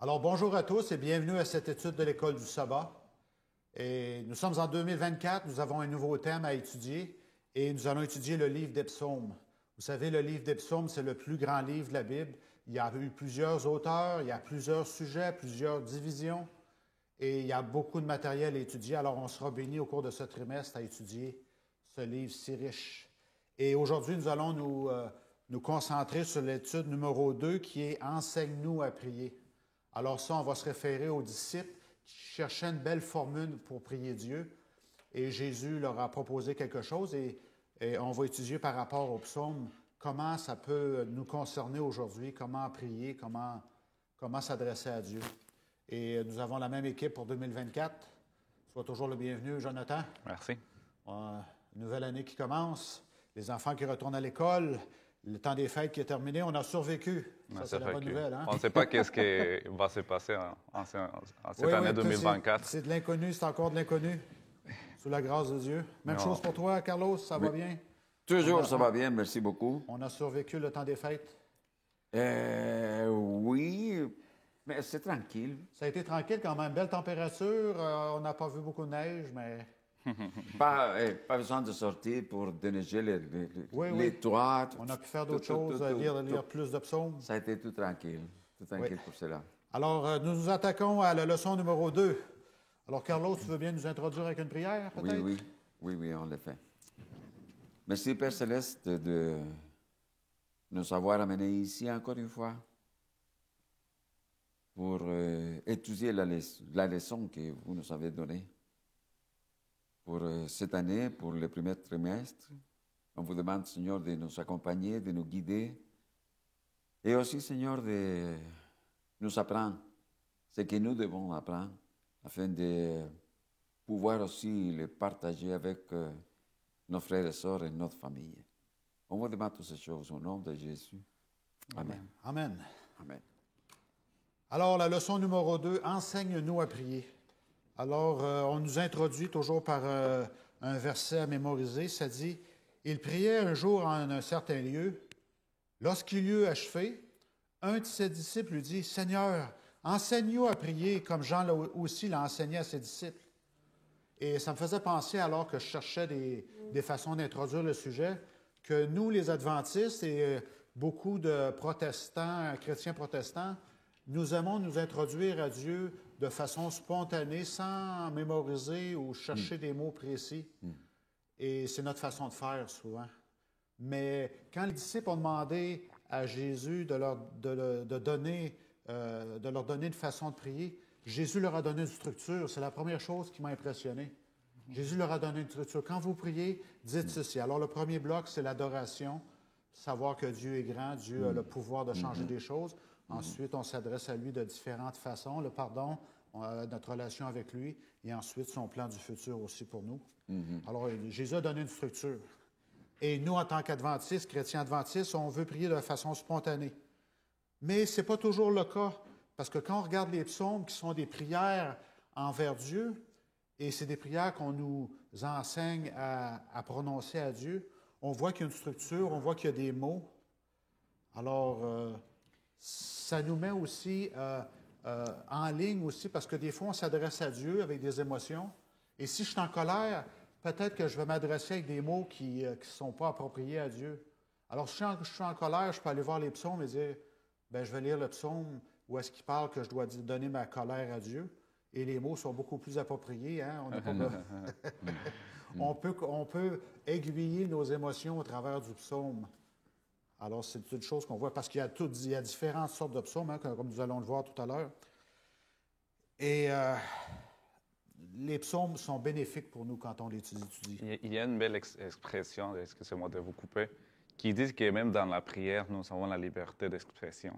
Alors, bonjour à tous et bienvenue à cette étude de l'École du sabbat. Et nous sommes en 2024, nous avons un nouveau thème à étudier et nous allons étudier le livre des psaumes. Vous savez, le livre des psaumes, c'est le plus grand livre de la Bible. Il y a eu plusieurs auteurs, il y a plusieurs sujets, plusieurs divisions et il y a beaucoup de matériel à étudier. Alors, on sera bénis au cours de ce trimestre à étudier ce livre si riche. Et aujourd'hui, nous allons nous concentrer sur l'étude numéro 2 qui est « Enseigne-nous à prier ». Alors ça, on va se référer aux disciples qui cherchaient une belle formule pour prier Dieu. Et Jésus leur a proposé quelque chose et on va étudier par rapport au psaume comment ça peut nous concerner aujourd'hui, comment prier, comment s'adresser à Dieu. Et nous avons la même équipe pour 2024. Sois toujours le bienvenu, Jonathan. Merci. Nouvelle année qui commence, les enfants qui retournent à l'école, le temps des fêtes qui est terminé, on a survécu. Ça, c'est la bonne nouvelle. Hein? On ne sait pas qu'est-ce qui va se passer en cette année 2024. C'est de l'inconnu, c'est encore de l'inconnu, sous la grâce de Dieu. Même chose pour toi, Carlos, ça va bien? Toujours, ça va bien, merci beaucoup. On a survécu le temps des fêtes? Oui, mais c'est tranquille. Ça a été tranquille quand même. Belle température, on n'a pas vu beaucoup de neige, mais... Pas besoin de sortir pour déneiger les toits. On a pu faire d'autres choses, lire plus de psaumes. Ça a été tout tranquille pour cela. Alors, nous nous attaquons à la leçon numéro 2. Alors, Carlos, tu veux bien nous introduire avec une prière, peut-être? Oui, on le fait. Merci, Père Céleste, de nous avoir amenés ici encore une fois pour étudier la leçon que vous nous avez donnée. Pour cette année, pour le premier trimestre, on vous demande, Seigneur, de nous accompagner, de nous guider, et aussi, Seigneur, de nous apprendre ce que nous devons apprendre, afin de pouvoir aussi le partager avec nos frères et sœurs et notre famille. On vous demande toutes ces choses au nom de Jésus. Amen. Amen. Amen. Alors, la leçon numéro 2, enseigne-nous à prier. Alors, on nous introduit toujours par un verset à mémoriser. Ça dit, « Il priait un jour en un certain lieu. Lorsqu'il eut achevé, un de ses disciples lui dit, « Seigneur, enseigne-nous à prier comme Jean aussi l'a enseigné à ses disciples. » Et ça me faisait penser, alors que je cherchais des façons d'introduire le sujet, que nous, les adventistes et beaucoup de protestants, chrétiens protestants, nous aimons nous introduire à Dieu de façon spontanée, sans mémoriser ou chercher des mots précis. Et c'est notre façon de faire souvent. Mais quand les disciples ont demandé à Jésus de leur donner une façon de prier, Jésus leur a donné une structure. C'est la première chose qui m'a impressionné. Jésus leur a donné une structure. Quand vous priez, dites ceci. Alors, le premier bloc, c'est l'adoration. Savoir que Dieu est grand, Dieu a le pouvoir de changer des choses. Ensuite, on s'adresse à lui de différentes façons. Le pardon, notre relation avec lui, et ensuite son plan du futur aussi pour nous. Alors, Jésus a donné une structure. Et nous, en tant qu'adventistes, chrétiens adventistes, on veut prier de façon spontanée. Mais ce n'est pas toujours le cas, parce que quand on regarde les psaumes, qui sont des prières envers Dieu, et c'est des prières qu'on nous enseigne à prononcer à Dieu, on voit qu'il y a une structure, on voit qu'il y a des mots. Alors, ça nous met aussi en ligne aussi, parce que des fois, on s'adresse à Dieu avec des émotions. Et si je suis en colère, peut-être que je vais m'adresser avec des mots qui ne sont pas appropriés à Dieu. Alors, si je suis en colère, je peux aller voir les psaumes et dire, je vais lire le psaume où est-ce qu'il parle que je dois donner ma colère à Dieu. Et les mots sont beaucoup plus appropriés. Hein? On peut aiguiller nos émotions au travers du psaume. Alors, c'est une chose qu'on voit, parce qu'il y a différentes sortes de psaumes, hein, comme nous allons le voir tout à l'heure. Et les psaumes sont bénéfiques pour nous quand on les étudie. Il y a une belle expression, excusez-moi de vous couper, qui dit que même dans la prière, nous avons la liberté d'expression.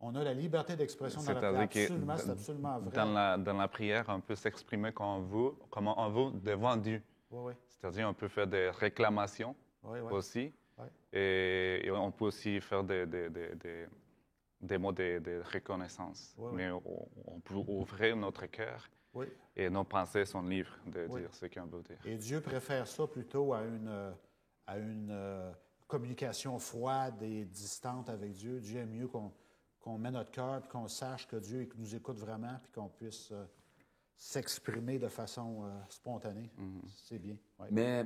On a la liberté d'expression dans la prière. Absolument, c'est absolument vrai. Dans la prière, on peut s'exprimer comme on veut devant Dieu. Oui. C'est-à-dire, on peut faire des réclamations aussi. Oui. Et on peut aussi faire des mots de reconnaissance. Mais on peut ouvrir notre cœur et nos pensées sont libres de dire ce qu'on veut dire. Et Dieu préfère ça plutôt à une communication froide et distante avec Dieu. Dieu aime mieux qu'on met notre cœur, puis qu'on sache que Dieu nous écoute vraiment, puis qu'on puisse s'exprimer de façon spontanée. C'est bien. Ouais. Mais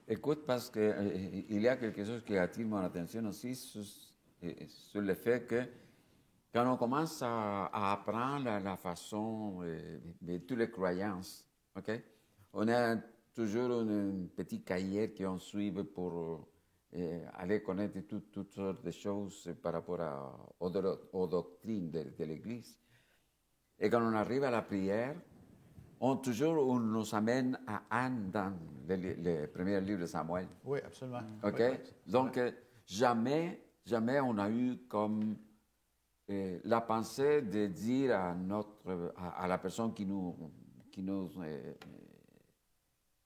écoute, parce qu'il y a quelque chose qui attire mon attention aussi sur le fait que quand on commence à apprendre la façon de toutes les croyances, OK? On a toujours un petit cahier qu'on suit pour aller connaître toutes sortes de choses par rapport aux doctrines de l'Église. Et quand on arrive à la prière, on nous amène à Anne dans le premier livre de Samuel. Oui, absolument. OK? Oui, donc, jamais on a eu comme la pensée de dire à la personne qui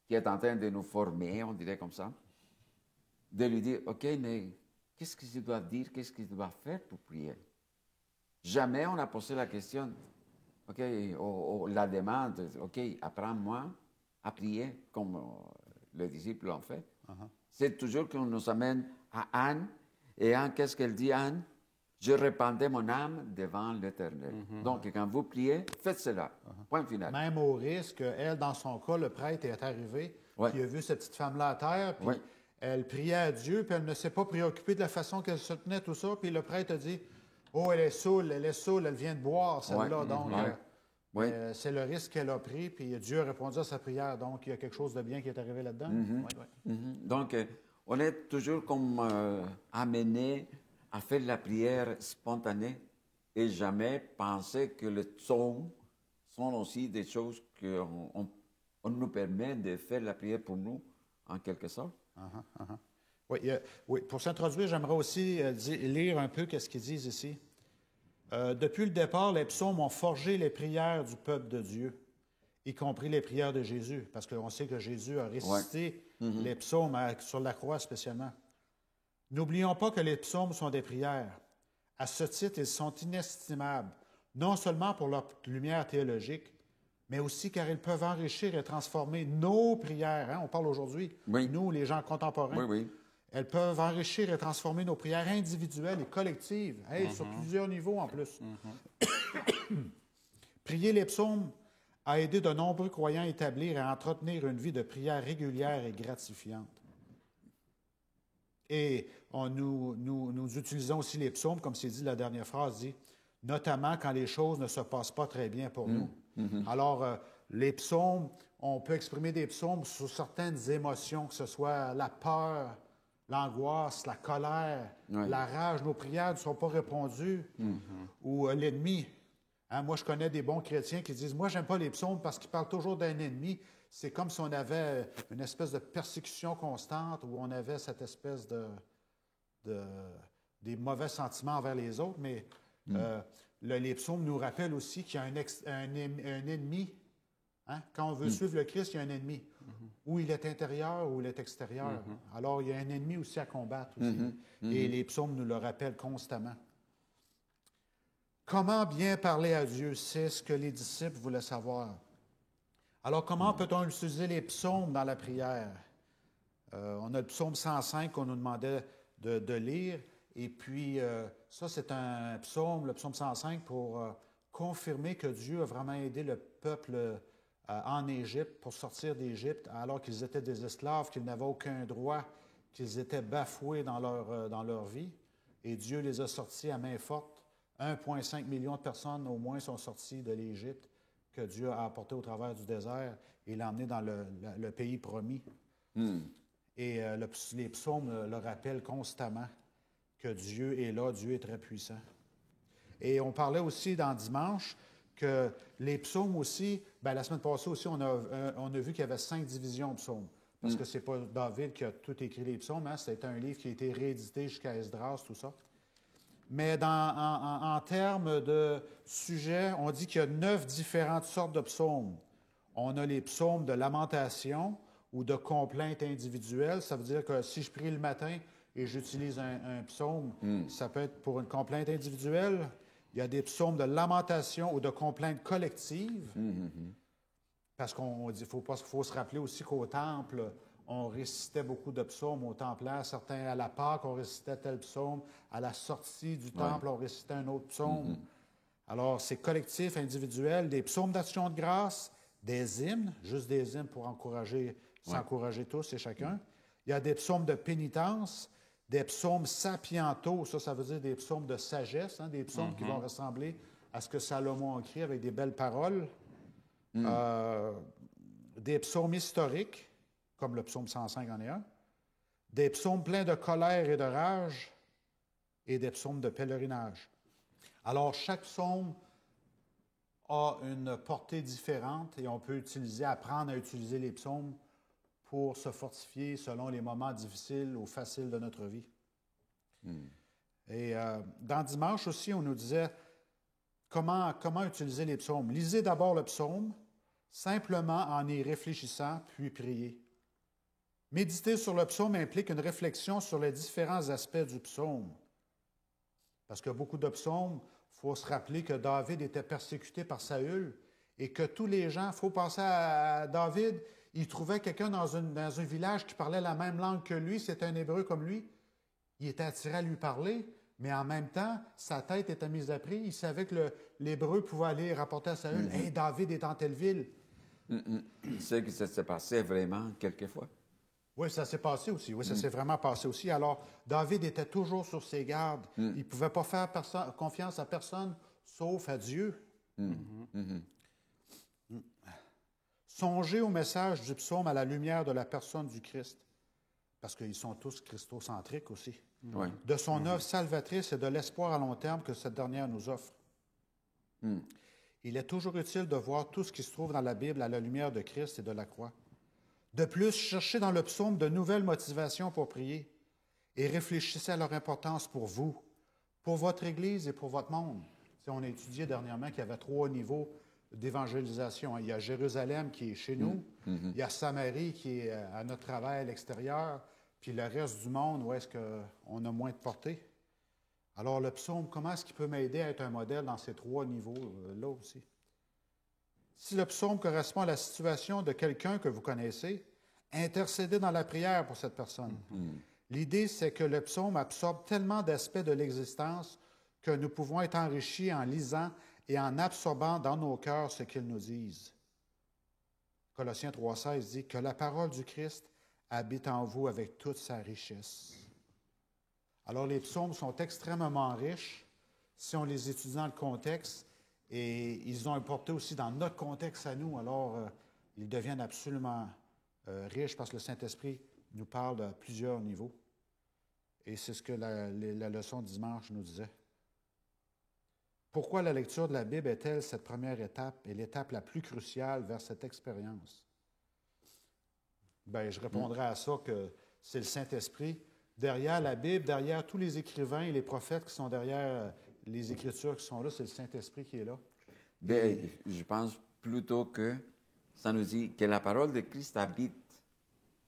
est en train de nous former, on dirait comme ça, de lui dire, OK, mais qu'est-ce que je dois dire, qu'est-ce que je dois faire pour prier? Jamais on a posé la question, OK, ou la demande, OK, apprends-moi à prier, comme les disciples l'ont fait. C'est toujours qu'on nous amène à Anne, et Anne, qu'est-ce qu'elle dit, Anne? Je répandais mon âme devant l'Éternel. Donc, quand vous priez, faites cela. Point final. Même au risque, elle, dans son cas, le prêtre est arrivé, puis il a vu cette petite femme-là à terre, puis elle priait à Dieu, puis elle ne s'est pas préoccupée de la façon qu'elle se tenait, tout ça, puis le prêtre a dit, « Oh, elle est saoule, elle vient de boire, celle-là. » Donc, c'est le risque qu'elle a pris, puis Dieu a répondu à sa prière. Donc, il y a quelque chose de bien qui est arrivé là-dedans. Donc, on est toujours comme amené à faire la prière spontanée et jamais penser que les psaumes sont aussi des choses qu'on nous permet de faire la prière pour nous, en quelque sorte. Oui, pour s'introduire, j'aimerais aussi lire un peu ce qu'ils disent ici. Depuis le départ, les psaumes ont forgé les prières du peuple de Dieu, y compris les prières de Jésus, parce qu'on sait que Jésus a récité les psaumes sur la croix spécialement. N'oublions pas que les psaumes sont des prières. À ce titre, ils sont inestimables, non seulement pour leur lumière théologique, mais aussi car ils peuvent enrichir et transformer nos prières. On parle aujourd'hui, nous, les gens contemporains. Elles peuvent enrichir et transformer nos prières individuelles et collectives, sur plusieurs niveaux en plus. Prier les psaumes a aidé de nombreux croyants à établir et à entretenir une vie de prière régulière et gratifiante. Et nous utilisons aussi les psaumes, comme c'est dit la dernière phrase, dit, notamment quand les choses ne se passent pas très bien pour nous. Alors, les psaumes, on peut exprimer des psaumes sur certaines émotions, que ce soit la peur, l'angoisse, la colère, la rage, nos prières ne sont pas répondues, ou l'ennemi. Moi, je connais des bons chrétiens qui disent, moi, j'aime pas les psaumes parce qu'ils parlent toujours d'un ennemi. C'est comme si on avait une espèce de persécution constante où on avait cette espèce des mauvais sentiments envers les autres. Mais les psaumes nous rappellent aussi qu'il y a un ennemi. Quand on veut suivre le Christ, il y a un ennemi. Ou il est intérieur ou il est extérieur. Alors, il y a un ennemi aussi à combattre. Aussi. Et les psaumes nous le rappellent constamment. Comment bien parler à Dieu? C'est ce que les disciples voulaient savoir. Alors, comment peut-on utiliser les psaumes dans la prière? On a le psaume 105 qu'on nous demandait de lire. Et puis, ça, c'est un psaume, le psaume 105, pour confirmer que Dieu a vraiment aidé le peuple en Égypte pour sortir d'Égypte alors qu'ils étaient des esclaves, qu'ils n'avaient aucun droit, qu'ils étaient bafoués dans leur vie. Et Dieu les a sortis à main forte. 1,5 million de personnes au moins sont sorties de l'Égypte que Dieu a apporté au travers du désert et l'a emmené dans le pays promis. Et les psaumes le rappellent constamment que Dieu est là, Dieu est très puissant. Et on parlait aussi dans Dimanche que les psaumes aussi, la semaine passée aussi, on a vu qu'il y avait 5 divisions de psaumes. Parce que c'est pas David qui a tout écrit les psaumes, c'est un livre qui a été réédité jusqu'à Esdras, tout ça. Mais en termes de sujet, on dit qu'il y a 9 différentes sortes de psaumes. On a les psaumes de lamentation ou de complainte individuelle. Ça veut dire que si je prie le matin et j'utilise un psaume, ça peut être pour une complainte individuelle. Il y a des psaumes de lamentation ou de complainte collective. Parce qu'on dit, faut se rappeler aussi qu'au temple, on récitait beaucoup de psaumes au temple. Certains, à la Pâque, on récitait tel psaume. À la sortie du temple, on récitait un autre psaume. Alors, c'est collectif, individuel, des psaumes d'action de grâce, des hymnes, juste des hymnes pour s'encourager tous et chacun. Il y a des psaumes de pénitence, des psaumes sapientaux, ça veut dire des psaumes de sagesse, des psaumes qui vont ressembler à ce que Salomon a écrit avec des belles paroles. Des psaumes historiques, comme le psaume 105 en est un, des psaumes pleins de colère et de rage, et des psaumes de pèlerinage. Alors, chaque psaume a une portée différente et on peut apprendre à utiliser les psaumes pour se fortifier selon les moments difficiles ou faciles de notre vie. Et dans Dimanche aussi, on nous disait comment utiliser les psaumes. Lisez d'abord le psaume, simplement en y réfléchissant, puis priez. Méditer sur le psaume implique une réflexion sur les différents aspects du psaume. Parce que beaucoup de psaumes, il faut se rappeler que David était persécuté par Saül et que tous les gens, il faut penser à David, il trouvait quelqu'un dans un village qui parlait la même langue que lui, c'était un Hébreu comme lui. Il était attiré à lui parler, mais en même temps, sa tête était mise à prix. Il savait que l'Hébreu pouvait aller rapporter à Saül, « Hey, David est dans telle ville. » C'est que ça s'est passé vraiment quelquefois. Oui, ça s'est passé aussi. Oui, ça s'est vraiment passé aussi. Alors, David était toujours sur ses gardes. Il ne pouvait pas faire confiance à personne, sauf à Dieu. Songez au message du psaume à la lumière de la personne du Christ, parce qu'ils sont tous christocentriques aussi. De son œuvre salvatrice et de l'espoir à long terme que cette dernière nous offre. Il est toujours utile de voir tout ce qui se trouve dans la Bible à la lumière de Christ et de la croix. De plus, cherchez dans le psaume de nouvelles motivations pour prier et réfléchissez à leur importance pour vous, pour votre Église et pour votre monde. On a étudié dernièrement qu'il y avait 3 niveaux d'évangélisation. Il y a Jérusalem qui est chez nous, il y a Samarie qui est à notre travail à l'extérieur, puis le reste du monde où est-ce qu'on a moins de portée. Alors le psaume, comment est-ce qu'il peut m'aider à être un modèle dans ces 3 niveaux-là aussi? Si le psaume correspond à la situation de quelqu'un que vous connaissez, intercédez dans la prière pour cette personne. L'idée, c'est que le psaume absorbe tellement d'aspects de l'existence que nous pouvons être enrichis en lisant et en absorbant dans nos cœurs ce qu'ils nous disent. Colossiens 3,16 dit que la parole du Christ habite en vous avec toute sa richesse. Alors, les psaumes sont extrêmement riches si on les étudie dans le contexte. Et ils ont une portée aussi dans notre contexte à nous. Alors, ils deviennent absolument riches parce que le Saint-Esprit nous parle de plusieurs niveaux. Et c'est ce que la leçon de dimanche nous disait. Pourquoi la lecture de la Bible est-elle cette première étape et l'étape la plus cruciale vers cette expérience? Bien, je répondrai à ça que c'est le Saint-Esprit. Derrière la Bible, derrière tous les écrivains et les prophètes qui sont derrière les Écritures qui sont là, c'est le Saint-Esprit qui est là. Bien, je pense plutôt que ça nous dit que la parole de Christ habite.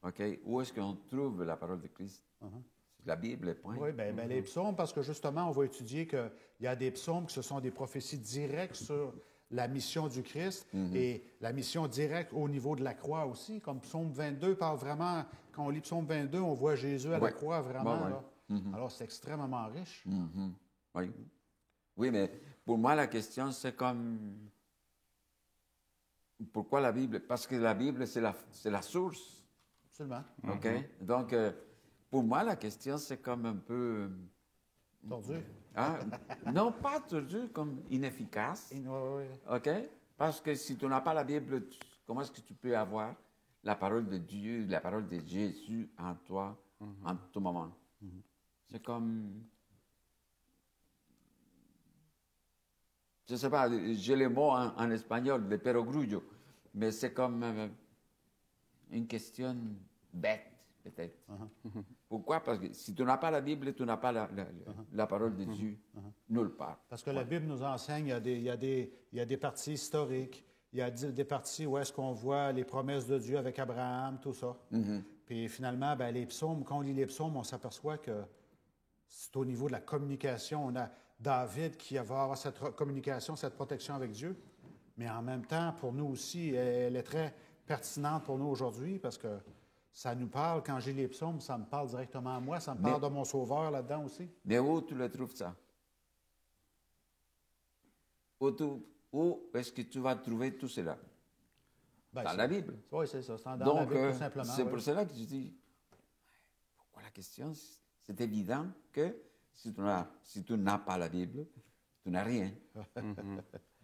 OK? Où est-ce qu'on trouve la parole de Christ? C'est la Bible, point. Oui, bien, les psaumes, parce que justement, on va étudier qu'il y a des psaumes qui ce sont des prophéties directes sur la mission du Christ et la mission directe au niveau de la croix aussi. Comme Psaume 22 parle vraiment, quand on lit Psaume 22, on voit Jésus à la croix vraiment. Là. Alors, c'est extrêmement riche. Oui. Oui, mais pour moi, la question, c'est comme... Pourquoi la Bible? Parce que la Bible, c'est la source. Absolument. OK? Donc, pour moi, la question, c'est comme un peu... Tordu. Non, pas tordu, comme inefficace. OK? Parce que si tu n'as pas la Bible, comment est-ce que tu peux avoir la parole de Dieu, la parole de Jésus en toi, en tout moment? C'est comme... Je ne sais pas, j'ai les mots en espagnol, le perogrullo, mais c'est comme une question bête, peut-être. Pourquoi? Parce que si tu n'as pas la Bible, tu n'as pas la parole de Dieu nulle part. Parce que la Bible nous enseigne, il y a des parties historiques, il y a des parties où est-ce qu'on voit les promesses de Dieu avec Abraham, tout ça. Puis finalement, ben, les psaumes, quand on lit les psaumes, on s'aperçoit que c'est au niveau de la communication. On a David qui va avoir cette communication, cette protection avec Dieu. Mais en même temps, pour nous aussi, elle est très pertinente pour nous aujourd'hui parce que ça nous parle, quand j'ai les psaumes, ça me parle directement à moi, ça me parle de mon Sauveur là-dedans aussi. Mais où tu le trouves ça? Où est-ce que tu vas trouver tout cela? Ben, dans la Bible. Oui, c'est ça. C'est dans Donc, la Bible, tout simplement. c'est pour cela que je dis, pourquoi la question? C'est évident que si tu n'as pas la Bible, tu n'as rien.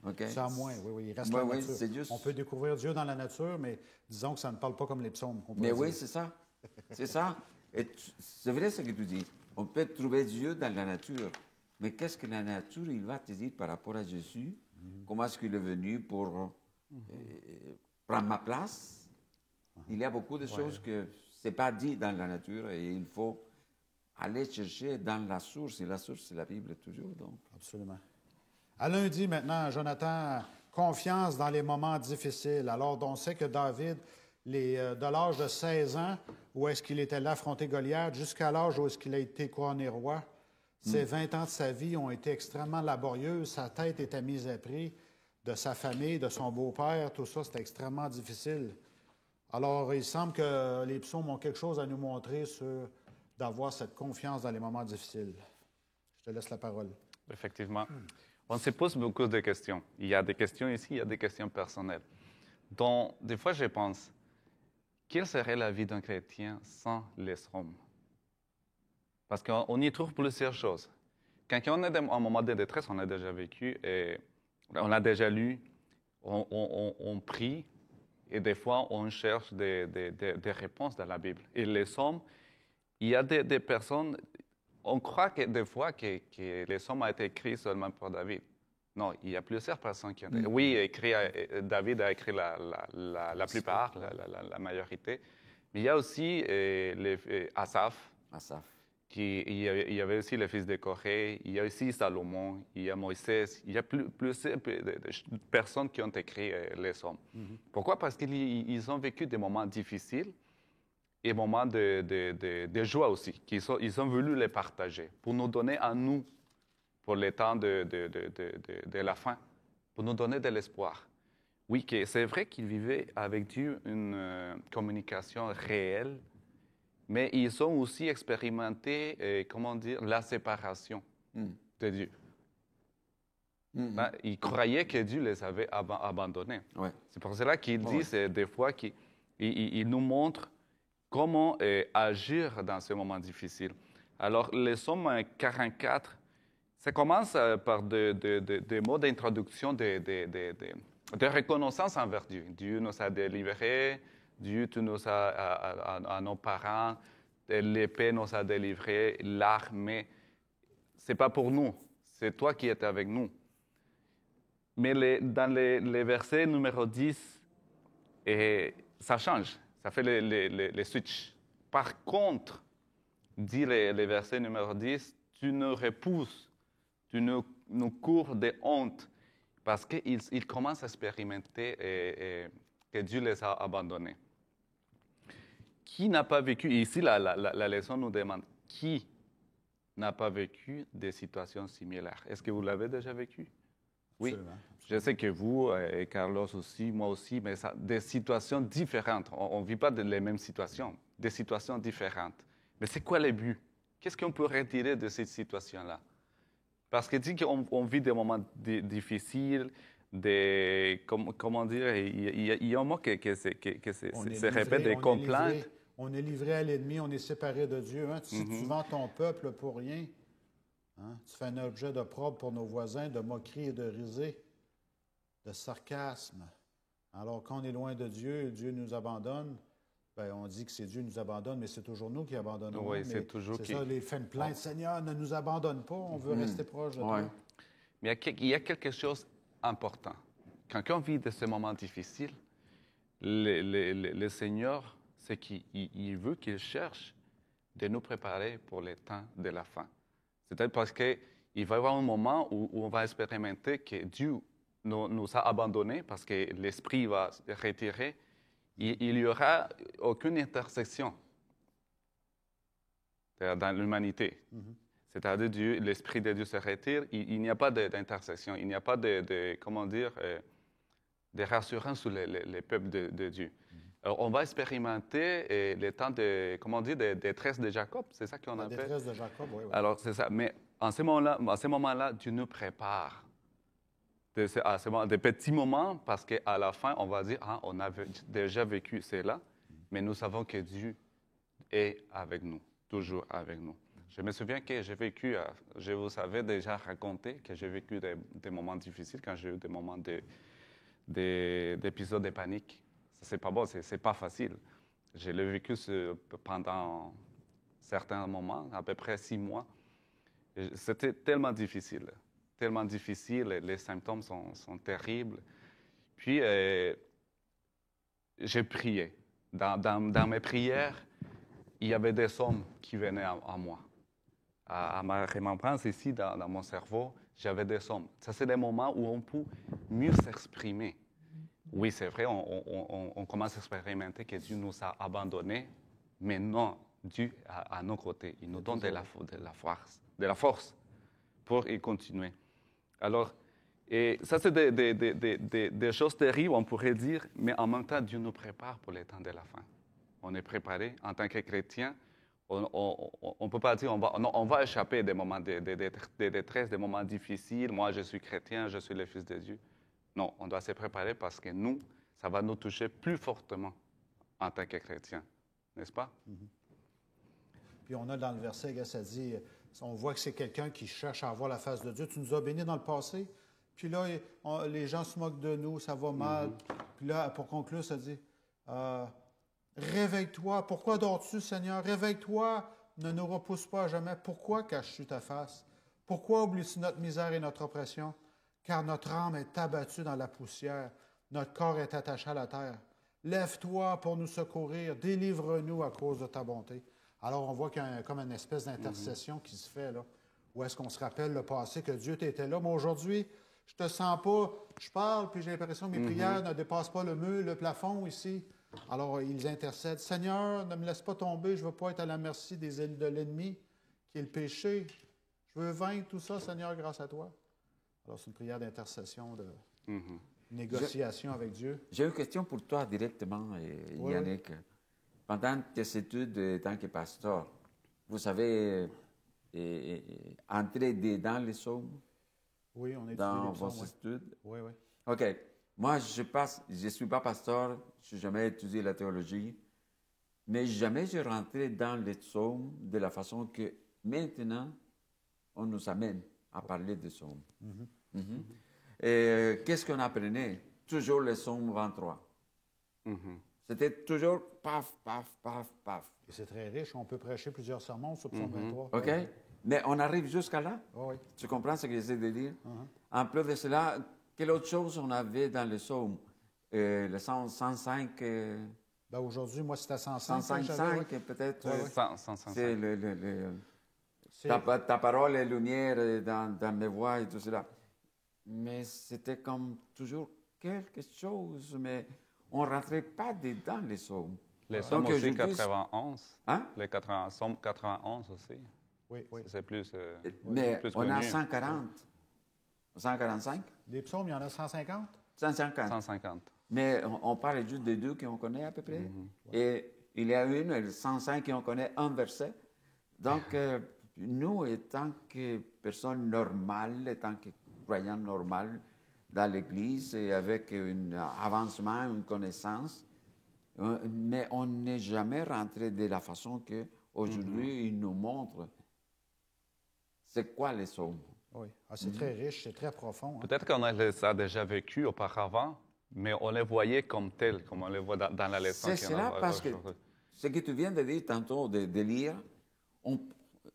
Okay? Ça, moins, oui. Il reste la nature. C'est juste... On peut découvrir Dieu dans la nature, mais disons que ça ne parle pas comme les psaumes. Mais oui, c'est ça. C'est ça. Et c'est vrai ce que tu dis. On peut trouver Dieu dans la nature. Mais qu'est-ce que la nature, il va te dire par rapport à Jésus? Comment est-ce qu'il est venu pour prendre ma place? Il y a beaucoup de choses que ce n'est pas dit dans la nature et il faut aller chercher dans la source. Et la source, c'est la Bible toujours. Donc. Absolument. À lundi maintenant, Jonathan, confiance dans les moments difficiles. Alors, on sait que David, de l'âge de 16 ans, où est-ce qu'il était là affronter Goliath, jusqu'à l'âge où est-ce qu'il a été couronné roi, ces 20 ans de sa vie ont été extrêmement laborieux. Sa tête était mise à prix de sa famille, de son beau-père, tout ça, c'était extrêmement difficile. Alors, il semble que les psaumes ont quelque chose à nous montrer sur d'avoir cette confiance dans les moments difficiles. Je te laisse la parole. Effectivement. On se pose beaucoup de questions. Il y a des questions ici, il y a des questions personnelles. Donc, des fois, je pense, quelle serait la vie d'un chrétien sans les psaumes? Parce qu'on y trouve plusieurs choses. Quand on est dans un moment de détresse, on a déjà vécu, et on a déjà lu, on prie, et des fois, on cherche des réponses dans la Bible. Et les psaumes, il y a des personnes, on croit que des fois que les psaumes ont été écrits seulement pour David. Non, il y a plusieurs personnes qui ont été... Oui, David a écrit la plupart, la majorité. Mais il y a aussi Asaph. Il y avait aussi le fils de Corée, il y a aussi Salomon, il y a Moïse, il y a plusieurs personnes qui ont écrit les psaumes. Pourquoi? Parce qu'ils ont vécu des moments difficiles et des moments de joie aussi, ils ont voulu les partager pour nous donner à nous, pour les temps de la fin, pour nous donner de l'espoir. Oui, c'est vrai qu'ils vivaient avec Dieu une communication réelle, mais ils ont aussi expérimenté, la séparation de Dieu. Ils croyaient que Dieu les avait abandonnés. Ouais. C'est pour cela qu'il dit, des fois, qu'il nous montre comment agir dans ces moments difficiles. Alors, le psaume 44, ça commence par des mots d'introduction, de reconnaissance envers Dieu. Dieu nous a délivrés, Dieu, tu nous as à nos parents, l'épée nous a délivrés, l'armée. Ce n'est pas pour nous, c'est toi qui es avec nous. Mais dans les versets numéro 10, ça change, ça fait le switch. Par contre, dit les versets numéro 10, tu nous repousses, tu nous cours de honte, parce qu'ils commencent à expérimenter que Dieu les a abandonnés. Qui n'a pas vécu, ici la leçon nous demande, qui n'a pas vécu des situations similaires? Est-ce que vous l'avez déjà vécu? Oui. Absolument. Je sais que vous, et Carlos aussi, moi aussi, mais des situations différentes. On ne vit pas les mêmes situations, des situations différentes. Mais c'est quoi le but? Qu'est-ce qu'on peut retirer de cette situation-là? Parce que dit qu'on vit des moments difficiles, comment dire, il y a un mot qui se répète, des complaintes. On est livré à l'ennemi, on est séparé de Dieu. Hein? Si tu vends ton peuple pour rien, hein? Tu fais un objet d'opprobre pour nos voisins, de moquerie et de risée, de sarcasme. Alors, quand on est loin de Dieu, Dieu nous abandonne. Bien, on dit que c'est Dieu qui nous abandonne, mais c'est toujours nous qui abandonnons. Oui, c'est toujours ça, les faits de plainte. Seigneur, ne nous abandonne pas, on veut rester proche de toi. Mais il y a quelque chose d'important. Quand on vit de ces moments difficiles, le Seigneur, c'est qu'il veut qu'il cherche de nous préparer pour les temps de la fin. C'est-à-dire parce qu'il va y avoir un moment où on va expérimenter que Dieu nous a abandonnés parce que l'Esprit va se retirer. Il n'y aura aucune intersection dans l'humanité. C'est-à-dire l'Esprit de Dieu se retire, il n'y a pas d'intersection, il n'y a pas de rassurance sur les peuples de Dieu. Alors, on va expérimenter les temps de, comment on dit, de détresse de Jacob, c'est ça qu'on appelle? La détresse de Jacob, oui. Alors, c'est ça. Mais à ce moment-là, Dieu nous prépare des petits moments parce qu'à la fin, on va dire, on a déjà vécu cela, mais nous savons que Dieu est avec nous, toujours avec nous. Je me souviens que j'ai vécu, je vous avais déjà raconté que j'ai vécu des moments difficiles quand j'ai eu des moments d'épisodes de panique. Ça, c'est pas bon, c'est pas facile. Je l'ai vécu pendant certains moments, à peu près 6 mois. C'était tellement difficile, les symptômes sont terribles. Puis, j'ai prié. Dans mes prières, il y avait des sons qui venaient à moi. À ma remembrance ici, dans mon cerveau, j'avais des sons. Ça, c'est des moments où on peut mieux s'exprimer. Oui, c'est vrai, on commence à expérimenter que Dieu nous a abandonnés, mais non, Dieu à nos côtés. Il nous donne de la force pour y continuer. Alors, et ça, c'est des choses terribles, on pourrait dire, mais en même temps, Dieu nous prépare pour les temps de la fin. On est préparé en tant que chrétien. On ne peut pas dire on va échapper des moments de détresse, des moments difficiles. Moi, je suis chrétien, je suis le Fils de Dieu. Non, on doit se préparer parce que nous, ça va nous toucher plus fortement en tant que chrétiens, n'est-ce pas? Puis on a dans le verset, ça dit, on voit que c'est quelqu'un qui cherche à avoir la face de Dieu. Tu nous as bénis dans le passé, puis là, les gens se moquent de nous, ça va mal. Puis là, pour conclure, ça dit, réveille-toi. Pourquoi dors-tu, Seigneur? Réveille-toi, ne nous repousse pas à jamais. Pourquoi caches-tu ta face? Pourquoi oublies-tu notre misère et notre oppression? Car notre âme est abattue dans la poussière, notre corps est attaché à la terre. Lève-toi pour nous secourir, délivre-nous à cause de ta bonté. Alors, on voit qu'il y a comme une espèce d'intercession qui se fait là, où est-ce qu'on se rappelle le passé, que Dieu t'était là, mais aujourd'hui, je te sens pas, je parle, puis j'ai l'impression que mes prières ne dépassent pas le mur, le plafond ici. Alors, ils intercèdent. Seigneur, ne me laisse pas tomber, je ne veux pas être à la merci de l'ennemi, qui est le péché. Je veux vaincre tout ça, Seigneur, grâce à toi. Alors, c'est une prière d'intercession, de négociation avec Dieu. J'ai une question pour toi directement, Yannick. Oui. Pendant tes études en tant que pasteur, vous avez entré dans les psaumes? Oui, on est dans vos études? Oui, oui. OK. Moi, je ne suis pas pasteur, je n'ai jamais étudié la théologie, mais jamais je rentré dans les psaumes de la façon que maintenant, on nous amène à parler des psaumes. Et qu'est-ce qu'on apprenait? Toujours le psaume 23. C'était toujours paf, paf, paf, paf. Et c'est très riche. On peut prêcher plusieurs sermons sur le psaume 23. OK. Mais on arrive jusqu'à là. Oui. Tu comprends ce que j'essaie de dire? En plus de cela, quelle autre chose on avait dans le psaume? Le 105... Ben aujourd'hui, moi, c'était 105. 105, peut-être. 105. C'est ta parole est lumière dans mes voies et tout cela. Mais c'était comme toujours quelque chose, mais on ne rentrait pas dedans les psaumes. Les psaumes aussi 91. Hein? Les psaumes 91 aussi. Oui, oui. C'est plus. Mais plus on a connu. 140. 145? Les psaumes, il y en a 150? 150. 150. Mais on parle juste des deux qu'on connaît à peu près. Et il y a le 105 qu'on connaît un verset. Donc, nous, étant que personnes normales, étant que croyants normaux dans l'Église, et avec un avancement, une connaissance, mais on n'est jamais rentré de la façon qu'aujourd'hui, il nous montre c'est quoi les psaumes. Oui, c'est très riche, c'est très profond. Peut-être qu'on a déjà vécu auparavant, mais on les voyait comme tels, comme on les voit dans la leçon. C'est cela parce que ce que tu viens de dire tantôt, de lire,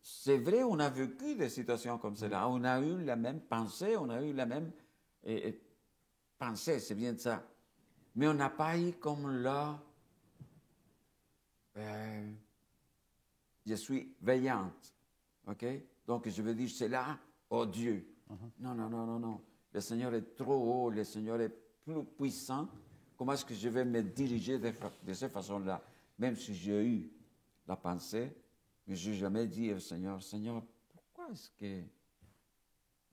c'est vrai, on a vécu des situations comme cela. On a eu la même pensée, on a eu la même pensée, c'est bien ça. Mais on n'a pas eu comme là, je suis veillante, OK? Donc je veux dire, c'est là, oh Dieu. Non, non, non, non, non. Le Seigneur est trop haut, le Seigneur est plus puissant. Comment est-ce que je vais me diriger de cette façon-là? Même si j'ai eu la pensée, mais je n'ai jamais dit au Seigneur, Seigneur, pourquoi est-ce que...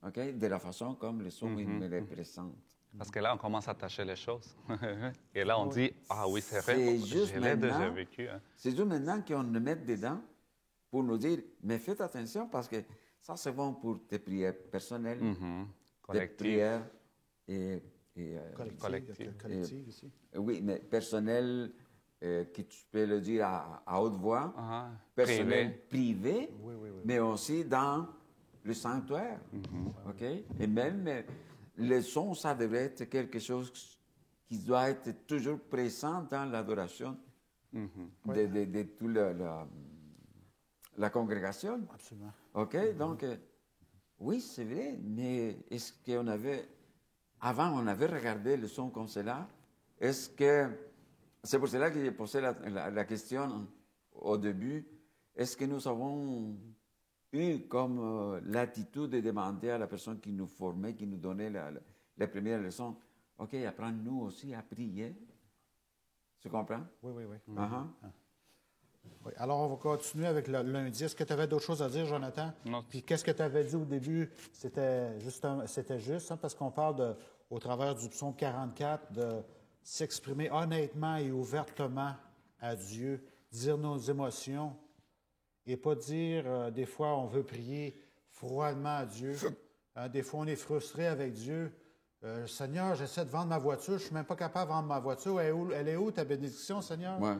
OK? De la façon comme les psaumes me les présentent. Parce que là, on commence à tâcher les choses. Et là, on dit, ah oui, c'est vrai, C'est juste je l'ai déjà maintenant, vécu. Hein. c'est juste maintenant qu'on le met dedans pour nous dire, mais faites attention parce que ça, c'est bon pour tes prières personnelles, tes Collectif. prières et Collective ici. oui, mais personnelles, que tu peux le dire à haute voix, personnelles, privées, mais aussi dans le sanctuaire. OK? Et même le son, ça devrait être quelque chose qui doit être toujours présent dans l'adoration de toute la congrégation. Absolument. OK? Donc, oui, c'est vrai, mais est-ce qu'on avait... Avant, on avait regardé le son comme cela. Est-ce que... C'est pour cela que j'ai posé la question au début. Est-ce que nous avons eu comme l'attitude de demander à la personne qui nous formait, qui nous donnait les premières leçons, OK, apprends-nous aussi à prier. Tu comprends? Oui. Uh-huh. Oui. Alors, on va continuer avec le lundi. Est-ce que tu avais d'autres choses à dire, Jonathan? Non. Puis, qu'est-ce que tu avais dit au début? C'était juste, parce qu'on parle, au travers du psaume 44, de s'exprimer honnêtement et ouvertement à Dieu, dire nos émotions et pas dire, des fois, on veut prier froidement à Dieu. Des fois, on est frustré avec Dieu. Seigneur, j'essaie de vendre ma voiture, je ne suis même pas capable de vendre ma voiture. Elle est où ta bénédiction, Seigneur? Ouais.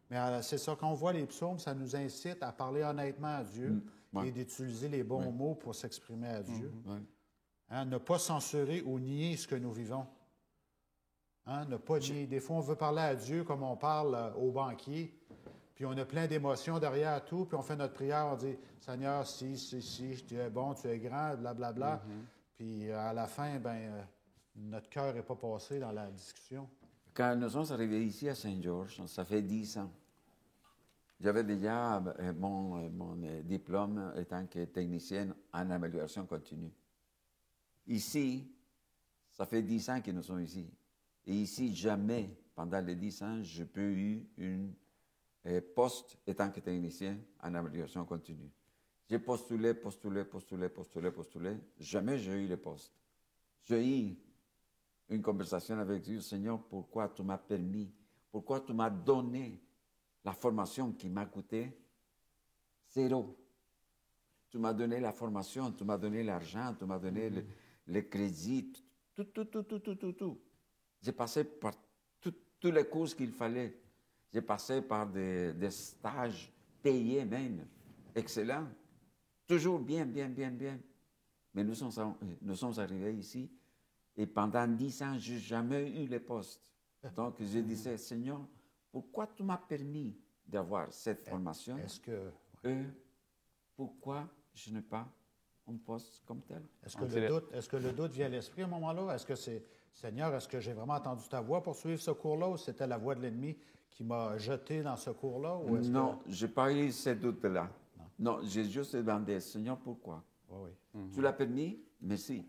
Mais c'est ça, quand on voit les psaumes, ça nous incite à parler honnêtement à Dieu et d'utiliser les bons mots pour s'exprimer à Dieu. Ne pas censurer ou nier ce que nous vivons. Ne pas nier. Des fois, on veut parler à Dieu comme on parle au banquier, puis on a plein d'émotions derrière tout, puis on fait notre prière, on dit « Seigneur, si, tu es bon, tu es grand, blablabla. Puis à la fin, notre cœur n'est pas passé dans la discussion. Quand nous sommes arrivés ici à Saint-Georges, ça fait 10 ans. J'avais déjà mon diplôme étant que technicienne en amélioration continue. Ici, ça fait 10 ans que nous sommes ici. Et ici, jamais, pendant les 10 ans, je peux eu une poste étant que technicien en amélioration continue. J'ai postulé. Jamais j'ai eu le poste. J'ai eu une conversation avec Dieu. Seigneur, pourquoi tu m'as permis, pourquoi tu m'as donné la formation qui m'a coûté 0. Tu m'as donné la formation, tu m'as donné l'argent, tu m'as donné le crédit, tout. J'ai passé par tous les cours qu'il fallait. J'ai passé par des stages payés même, excellents. Toujours bien. Mais nous sommes arrivés ici et pendant 10 ans, je n'ai jamais eu le poste. Donc, je disais, Seigneur, pourquoi tu m'as permis d'avoir cette formation? Pourquoi je n'ai pas un poste comme tel? Est-ce que le doute vient à l'esprit à ce moment-là? Est-ce que c'est, Seigneur, est-ce que j'ai vraiment entendu ta voix pour suivre ce cours-là ou c'était la voix de l'ennemi qui m'a jeté dans ce cours-là? Non, je n'ai pas eu ce doute-là. Non, j'ai juste demandé, Seigneur, pourquoi? Oui. Tu l'as permis? Merci.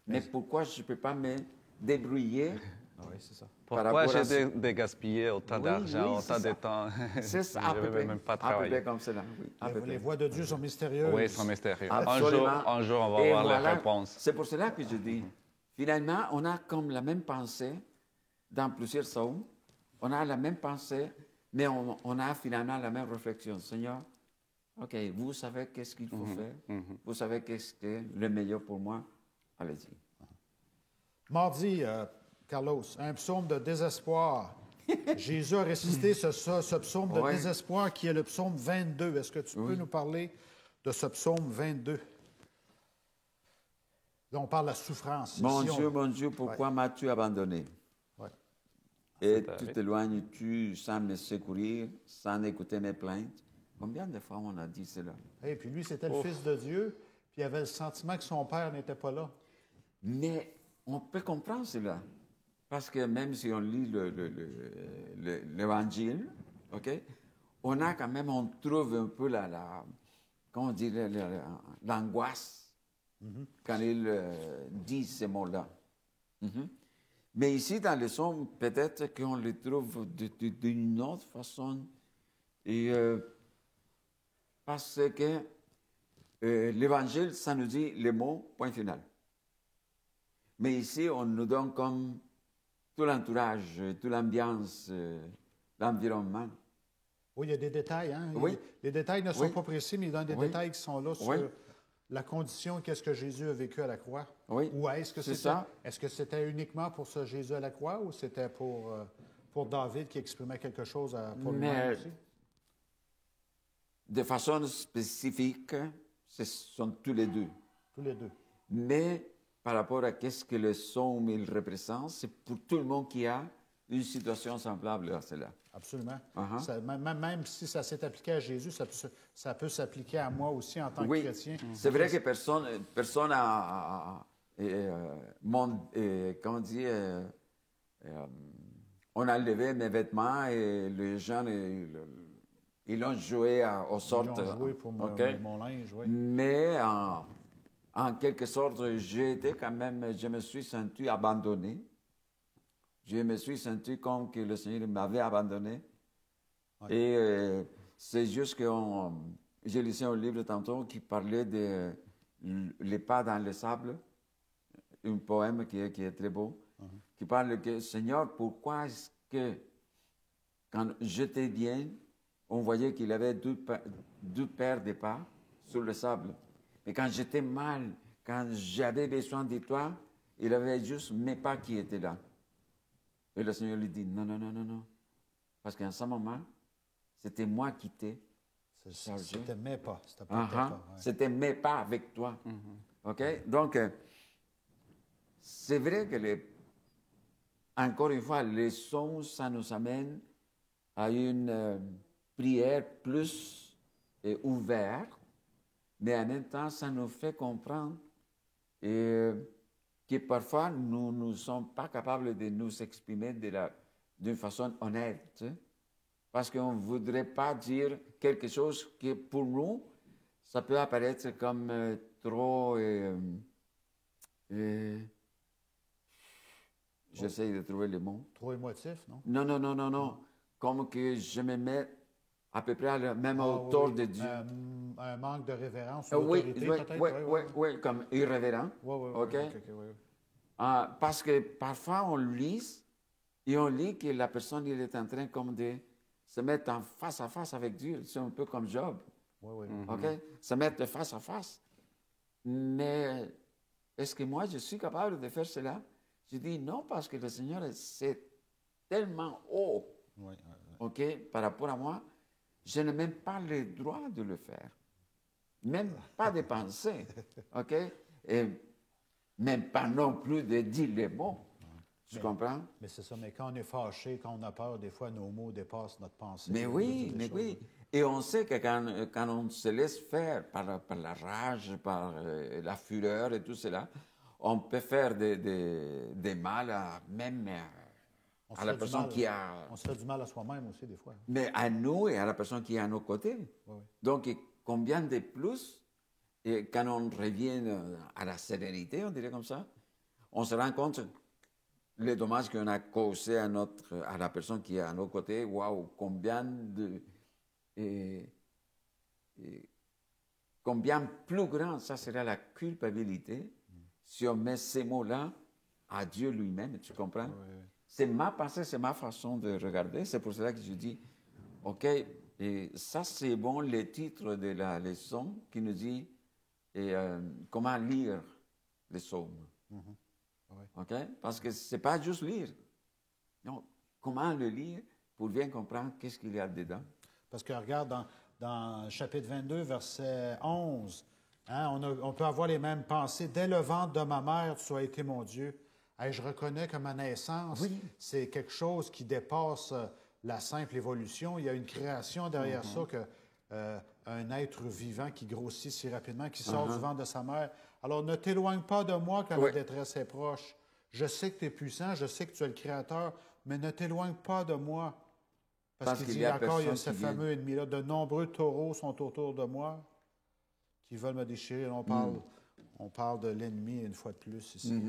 Mais pourquoi je ne peux pas me débrouiller? Oui, c'est ça. Pourquoi j'ai gaspillé autant d'argent, autant de temps? C'est ça, à peu près. Même pas à peu près comme cela, oui. Les voix de Dieu sont mystérieuses. Oui, sont mystérieuses. Absolument. Un jour, on va avoir la réponse. C'est pour cela que je dis, finalement, on a comme la même pensée dans plusieurs psaumes. On a la même pensée, mais on a finalement la même réflexion. Seigneur, OK, vous savez qu'est-ce qu'il faut faire. Vous savez qu'est-ce qui est le meilleur pour moi. Allez-y. Mardi, Carlos, un psaume de désespoir. Jésus a récité ce psaume de désespoir qui est le psaume 22. Est-ce que tu peux nous parler de ce psaume 22? Là, on parle de la souffrance. Mon Dieu, pourquoi m'as-tu abandonné? Et tu t'éloignes-tu sans me secourir, sans écouter mes plaintes? Combien de fois on a dit cela? Et puis lui, c'était le Fils de Dieu, puis il avait le sentiment que son Père n'était pas là. Mais on peut comprendre cela. Parce que même si on lit l'Évangile, on a quand même, on trouve un peu l'angoisse quand il dit ces mots-là. Mais ici, dans le psaume, peut-être qu'on le trouve d'une autre façon. Et, parce que l'Évangile, ça nous dit le mot, point final. Mais ici, on nous donne comme tout l'entourage, toute l'ambiance, l'environnement. Oui, il y a des détails. Hein? Oui. Les détails ne sont pas précis, mais il donne des Oui. détails qui sont là sur la condition, qu'est-ce que Jésus a vécu à la croix. Oui. Ou est-ce que c'était uniquement pour ce Jésus à la croix ou c'était pour David qui exprimait quelque chose pour lui-même aussi? De façon spécifique, ce sont tous les deux. Tous les deux. Mais par rapport à qu'est-ce que le psaume il représente, c'est pour tout le monde qui a une situation semblable à cela. Absolument. Uh-huh. Ça, même si ça s'est appliqué à Jésus, ça peut s'appliquer à moi aussi en tant que chrétien. C'est vrai que personne comment dire, on a levé mes vêtements et les gens ils ont joué aux sortes. Ils ont joué pour mon linge, oui. Mais en quelque sorte, je me suis senti abandonné. Je me suis senti comme que le Seigneur m'avait abandonné. Ouais. Et c'est juste que j'ai lu un livre tantôt qui parlait de Les pas dans le sable, un poème qui est très beau, qui parle que Seigneur, pourquoi est-ce que quand j'étais bien, on voyait qu'il avait deux paires de pas sur le sable. Mais quand j'étais mal, quand j'avais besoin de toi, il avait juste mes pas qui étaient là. Et le Seigneur lui dit, non. Parce qu'en ce moment, c'était moi qui t'ai chargé. C'était mes pas. C'était pas tes pas. Ouais. C'était mes pas avec toi. OK? Donc, c'est vrai que, encore une fois, les sons, ça nous amène à une prière plus ouverte, mais en même temps, ça nous fait comprendre que parfois, nous ne sommes pas capables de nous exprimer d'une façon honnête. Tu sais? Parce qu'on ne voudrait pas dire quelque chose qui, pour nous, ça peut apparaître comme trop... J'essaie de trouver les mots. Trop émotif, non? Non. Comme que je me mets à peu près à la même hauteur de Dieu. Un manque de révérence ou d'autorité, peut-être? Oui, comme irrévérent. OK. Parce que parfois, on lit que la personne il est en train comme de se mettre en face à face avec Dieu. C'est un peu comme Job. Oui. OK? Se mettre face à face. Mais est-ce que moi, je suis capable de faire cela? Je dis non, parce que le Seigneur, c'est tellement haut. OK? Par rapport à moi, je n'ai même pas le droit de le faire. Même pas de penser. OK? Et même pas non plus de dire les mots. Tu comprends? Mais c'est ça. Mais quand on est fâché, quand on a peur, des fois, nos mots dépassent notre pensée. Mais oui. Et on sait que quand on se laisse faire par la rage, par la fureur et tout cela, on peut faire des mal à la personne qui a... On se fait du mal à soi-même aussi, des fois. Mais à nous et à la personne qui est à nos côtés. Oui. Donc, combien de plus, et quand on revient à la sérénité, on dirait comme ça, on se rend compte les dommages qu'on a causés à la personne qui est à nos côtés. Waouh, combien plus grand ça sera la culpabilité si on met ces mots-là à Dieu lui-même, tu comprends? Oui. C'est ma pensée, c'est ma façon de regarder. C'est pour cela que je dis, OK, et ça c'est bon, le titre de la leçon qui nous dit comment lire les psaumes. Oui. OK? Parce que ce n'est pas juste lire. Non, comment le lire pour bien comprendre qu'est-ce qu'il y a dedans. Parce que regarde, dans chapitre 22, verset 11, on peut avoir les mêmes pensées. Dès le ventre de ma mère, tu as été mon Dieu. Je reconnais que ma naissance, c'est quelque chose qui dépasse la simple évolution. Il y a une création derrière ça, un être vivant qui grossit si rapidement, qui sort du ventre de sa mère. Alors, ne t'éloigne pas de moi quand la détresse est proche. Je sais que tu es puissant, je sais que tu es le Créateur, mais ne t'éloigne pas de moi. Parce qu'il dit encore, il y a ce fameux ennemi-là. De nombreux taureaux sont autour de moi qui veulent me déchirer. On parle de l'ennemi une fois de plus ici.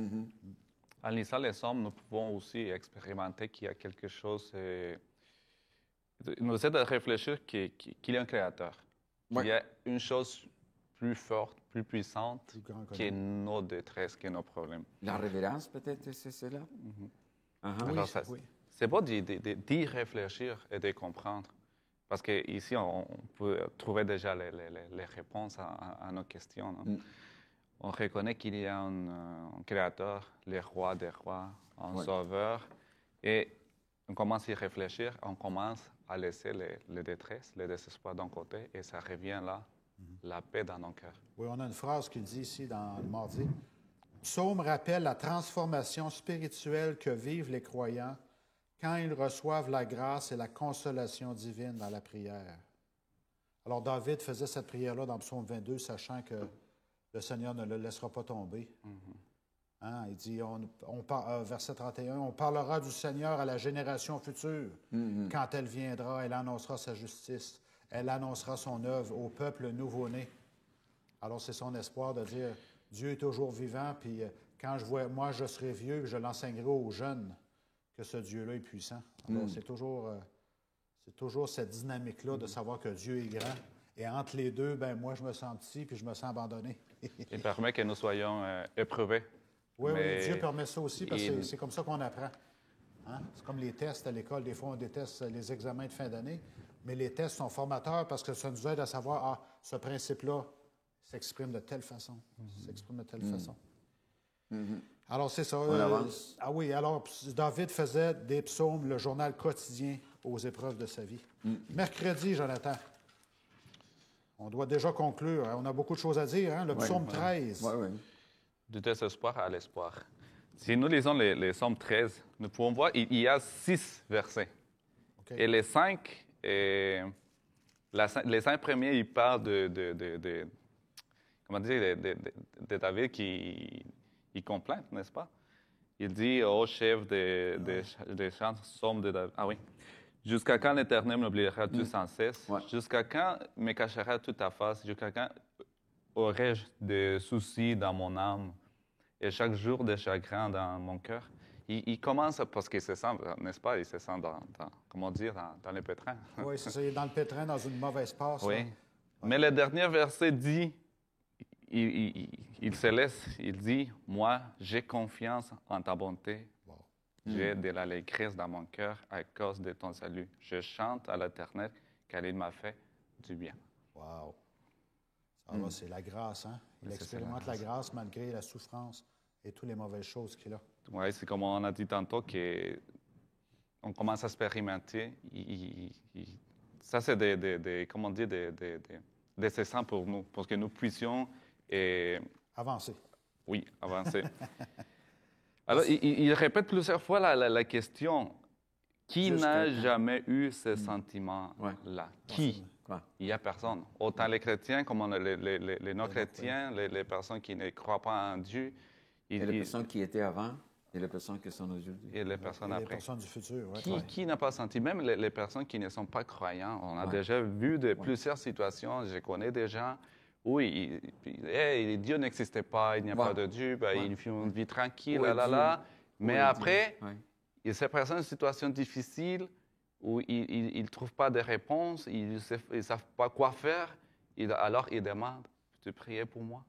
En lisant les psaumes, nous pouvons aussi expérimenter qu'il y a quelque chose... nous aide à réfléchir qu'il y a un créateur. Il y a une chose plus forte, plus puissante que nos détresses, que nos problèmes. La révérence, peut-être, c'est cela? Alors, c'est bon d'y réfléchir et de comprendre. Parce qu'ici, on peut trouver déjà les réponses à nos questions. Non? On reconnaît qu'il y a un créateur, le roi des rois, un sauveur. Et on commence à y réfléchir, on commence à laisser les détresses, les désespoirs d'un côté, et ça revient là, la paix dans nos cœurs. Oui, on a une phrase qui dit ici dans le mardi. Psaume rappelle la transformation spirituelle que vivent les croyants quand ils reçoivent la grâce et la consolation divine dans la prière. Alors, David faisait cette prière-là dans Psaume 22, sachant que le Seigneur ne le laissera pas tomber. Hein? Il dit, verset 31, « On parlera du Seigneur à la génération future. Quand elle viendra, elle annoncera sa justice. Elle annoncera son œuvre au peuple nouveau-né. » Alors, c'est son espoir de dire, Dieu est toujours vivant, puis quand moi, je serai vieux, puis je l'enseignerai aux jeunes que ce Dieu-là est puissant. Alors, c'est toujours cette dynamique-là de savoir que Dieu est grand. Et entre les deux, ben moi, je me sens petit, puis je me sens abandonné. Il permet que nous soyons éprouvés. Oui, Dieu permet ça aussi, parce que c'est comme ça qu'on apprend. Hein? C'est comme les tests à l'école. Des fois, on déteste les examens de fin d'année, mais les tests sont formateurs parce que ça nous aide à savoir, ce principe-là s'exprime de telle façon. Alors, c'est ça. On avance. Oui, alors David faisait des psaumes, le journal quotidien aux épreuves de sa vie. Mercredi, Jonathan, on doit déjà conclure. On a beaucoup de choses à dire. Hein? Le psaume 13. Du désespoir à l'espoir. Si nous lisons les psaumes 13, nous pouvons voir qu'il y a 6 versets. Okay. Et les 5 premiers, ils parlent de David qui complaint, n'est-ce pas? Il dit au chef des chants, psaume de David. Ah oui. Jusqu'à quand l'Éternel m'oubliera-tu sans cesse? Jusqu'à quand me cachera toute ta face? Jusqu'à quand aurais-je des soucis dans mon âme et chaque jour des chagrins dans mon cœur? Il commence parce qu'il se sent, n'est-ce pas? Il se sent dans le pétrin. Oui, c'est ça. Il est dans le pétrin, dans une mauvaise passe. Oui. Là. Mais le dernier verset dit, il se laisse, il dit, « Moi, j'ai confiance en ta bonté. J'ai de l'allégresse dans mon cœur à cause de ton salut. Je chante à l'Éternel car il m'a fait du bien. » Wow! Alors, c'est la grâce, hein? Il expérimente la grâce malgré la souffrance et toutes les mauvaises choses qu'il a. Oui, c'est comme on a dit tantôt qu'on commence à expérimenter. Ça, c'est des essais pour nous, pour que nous puissions avancer. Oui, avancer. Alors, il répète plusieurs fois la question. Qui n'a jamais eu ce sentiment-là? Qui? Il n'y a personne. Autant les chrétiens comme les non-chrétiens, les personnes qui ne croient pas en Dieu. Et les personnes qui étaient avant et les personnes qui sont aujourd'hui. Et les personnes après. Les personnes du futur, Qui n'a pas senti? Même les personnes qui ne sont pas croyants. On a déjà vu plusieurs situations. Je connais des gens où Dieu n'existait pas, il n'y a pas de Dieu, ils font une vie tranquille, Mais après, ils se présentent une situation difficile où ils ne trouvent pas de réponse, ils ne savent pas quoi faire. Alors, ils demandent, peux-tu prier pour moi?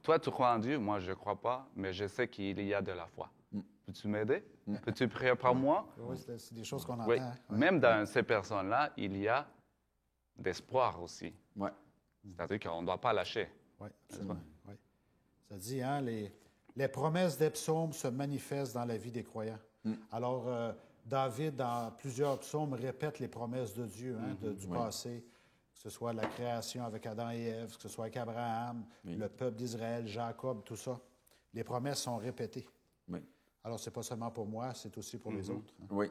Toi, tu crois en Dieu? Moi, je ne crois pas, mais je sais qu'il y a de la foi. Peux-tu m'aider? Peux-tu prier pour moi? Oui, c'est des choses qu'on entend. Même dans ces personnes-là, il y a d'espoir aussi. C'est-à-dire qu'on ne doit pas lâcher. Oui, absolument. Ça dit, hein, les promesses des psaumes se manifestent dans la vie des croyants. Alors, David, dans plusieurs psaumes, répète les promesses de Dieu du passé, que ce soit la création avec Adam et Ève, que ce soit avec Abraham, le peuple d'Israël, Jacob, tout ça. Les promesses sont répétées. Alors, ce n'est pas seulement pour moi, c'est aussi pour les autres. Hein. Oui.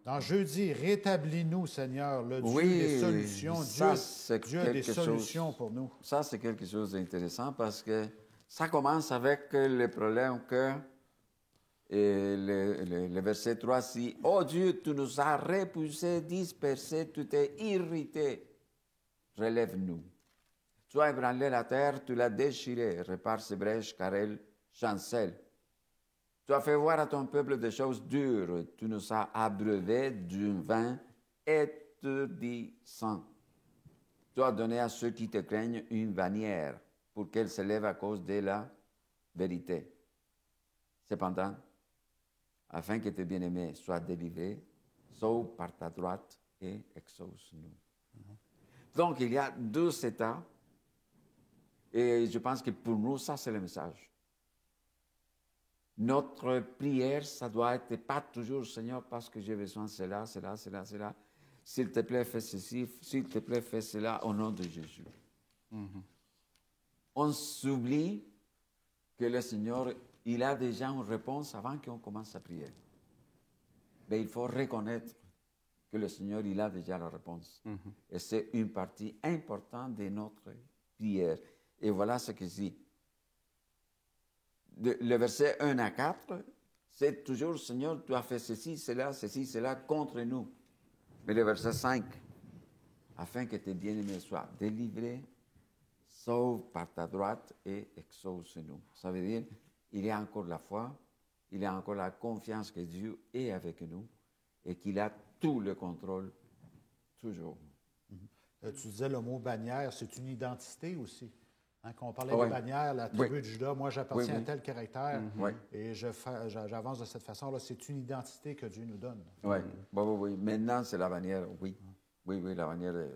Dans Jeudi, rétablis-nous, Seigneur, le Dieu des solutions. Dieu a des solutions pour nous. Ça, c'est quelque chose d'intéressant parce que ça commence avec le problème que le verset 3 dit « Oh Dieu, tu nous as repoussés, dispersés, tu t'es irrité. Relève-nous. Tu as ébranlé la terre, tu l'as déchirée, répare ses brèches car elle chancelle. Tu as fait voir à ton peuple des choses dures. Tu nous as abreuvés d'un vin étourdissant. Tu as donné à ceux qui te craignent une bannière pour qu'elle s'élève à cause de la vérité. Cependant, afin que tes bien-aimés soient délivrés, sauve par ta droite et exauce-nous. Donc, il y a deux états, et je pense que pour nous, ça, c'est le message. Notre prière, ça doit être pas toujours, Seigneur, parce que j'ai besoin de cela. S'il te plaît, fais ceci, s'il te plaît, fais cela, au nom de Jésus. On s'oublie que le Seigneur, il a déjà une réponse avant qu'on commence à prier. Mais il faut reconnaître que le Seigneur, il a déjà la réponse. Et c'est une partie importante de notre prière. Et voilà ce que dit. Le verset 1 à 4, c'est toujours, Seigneur, tu as fait ceci, cela contre nous. Mais le verset 5, afin que tes bien-aimés soient délivrés, sauve par ta droite et exauce-nous. Ça veut dire, il y a encore la foi, il y a encore la confiance que Dieu est avec nous et qu'il a tout le contrôle, toujours. Tu disais le mot bannière, c'est une identité aussi. Hein, quand on parlait de bannière, la tribu de Juda, moi j'appartiens à tel caractère et j'avance de cette façon-là. C'est une identité que Dieu nous donne. Oui. Maintenant, c'est la bannière, oui. Oui, la bannière de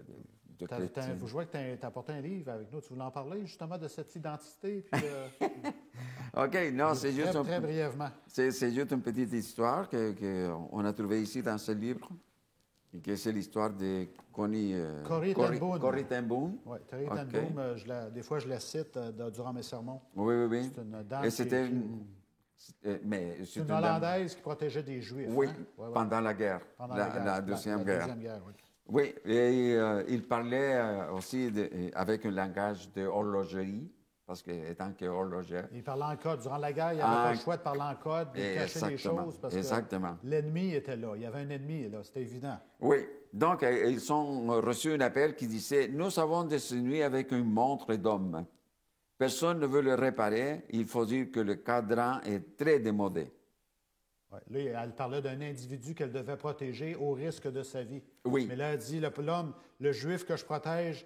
chrétien. Je vois que tu as apporté un livre avec nous. Tu voulais en parler justement de cette identité? Puis, OK, non, c'est juste... Très brièvement. C'est juste une petite histoire qu'on a trouvée ici dans ce livre. Et que c'est l'histoire de Corrie ten Boom. Oui, Corrie ten Boom, des fois je la cite durant mes sermons. Oui. C'est une dame c'est une Hollandaise qui protégeait des Juifs. Oui, hein? pendant la guerre, la Deuxième Guerre. Oui, et il parlait aussi avec un langage d'horlogerie, parce qu'étant qu'horloger. Il parlait en code. Durant la guerre, il n'y avait pas le choix de parler en code, de cacher les choses, parce que l'ennemi était là. Il y avait un ennemi, là, c'était évident. Oui, donc ils ont reçu un appel qui disait « Nous avons de cette nuit avec une montre d'homme. Personne ne veut le réparer. Il faut dire que le cadran est très démodé. » Ouais, là, elle parlait d'un individu qu'elle devait protéger au risque de sa vie. Oui. Mais là, elle dit, l'homme, le juif que je protège,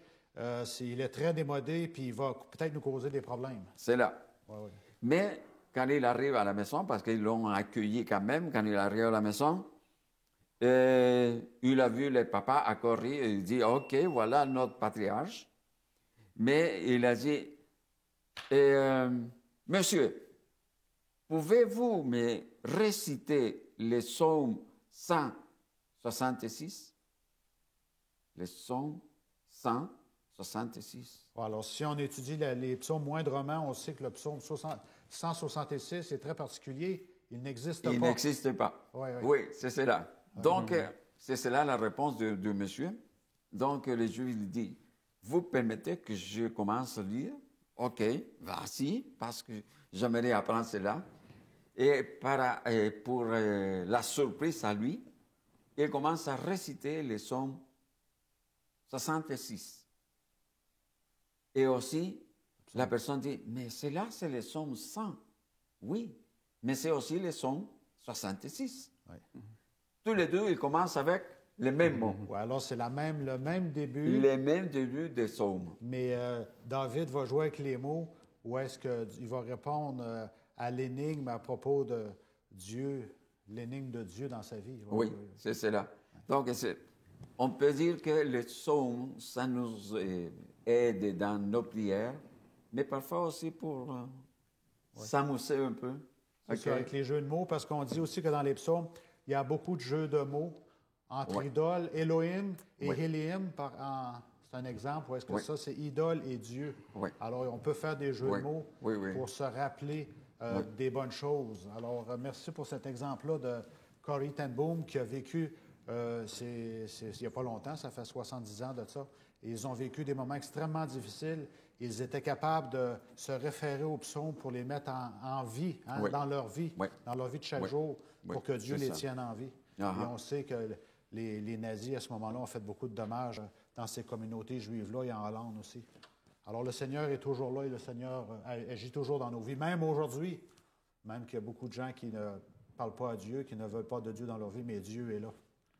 il est très démodé, puis il va peut-être nous causer des problèmes. C'est là. Ouais. Mais quand il arrive à la maison, parce qu'ils l'ont accueilli quand même, quand il arrive à la maison, il a vu le papa à Corrie, et il dit, OK, voilà notre patriarche. Mais il a dit, Monsieur, pouvez-vous me réciter les psaumes 166? Les psaumes 166. Alors, si on étudie les psaumes moindrement, on sait que le psaume 166 est très particulier. Il n'existe pas. Il n'existe pas. Oui, c'est cela. Donc, c'est cela la réponse de monsieur. Donc, le juif lui dit, vous permettez que je commence à lire? OK, vas-y, parce que j'aimerais apprendre cela. Et pour la surprise à lui, il commence à réciter les psaumes 66. Et aussi, la personne dit, mais cela, c'est les psaumes 100. Oui, mais c'est aussi les psaumes 66. Oui. Tous les deux, ils commencent avec les mêmes mots. Oui, alors c'est le même début. Les mêmes débuts des psaumes. Mais David va jouer avec les mots où est-ce qu'il va répondre à l'énigme à propos de Dieu, l'énigme de Dieu dans sa vie. Oui, c'est cela. Donc, on peut dire que les psaumes, ça nous aide dans nos prières, mais parfois aussi pour s'amuser un peu. C'est ça, avec les jeux de mots, parce qu'on dit aussi que dans les psaumes, il y a beaucoup de jeux de mots entre idole, Elohim et Elohim. C'est un exemple où est-ce que ça, c'est idole et Dieu. Alors, on peut faire des jeux de mots pour se rappeler des bonnes choses. Alors, merci pour cet exemple-là de Corrie ten Boom qui a vécu, il n'y a pas longtemps, ça fait 70 ans de ça. Et ils ont vécu des moments extrêmement difficiles. Ils étaient capables de se référer aux psaumes pour les mettre en vie, dans leur vie, dans leur vie de chaque jour, pour que Dieu les tienne en vie. Et on sait que les nazis, à ce moment-là, ont fait beaucoup de dommages dans ces communautés juives-là et en Hollande aussi. Alors, le Seigneur est toujours là et le Seigneur agit toujours dans nos vies, même aujourd'hui, même qu'il y a beaucoup de gens qui ne parlent pas à Dieu, qui ne veulent pas de Dieu dans leur vie, mais Dieu est là.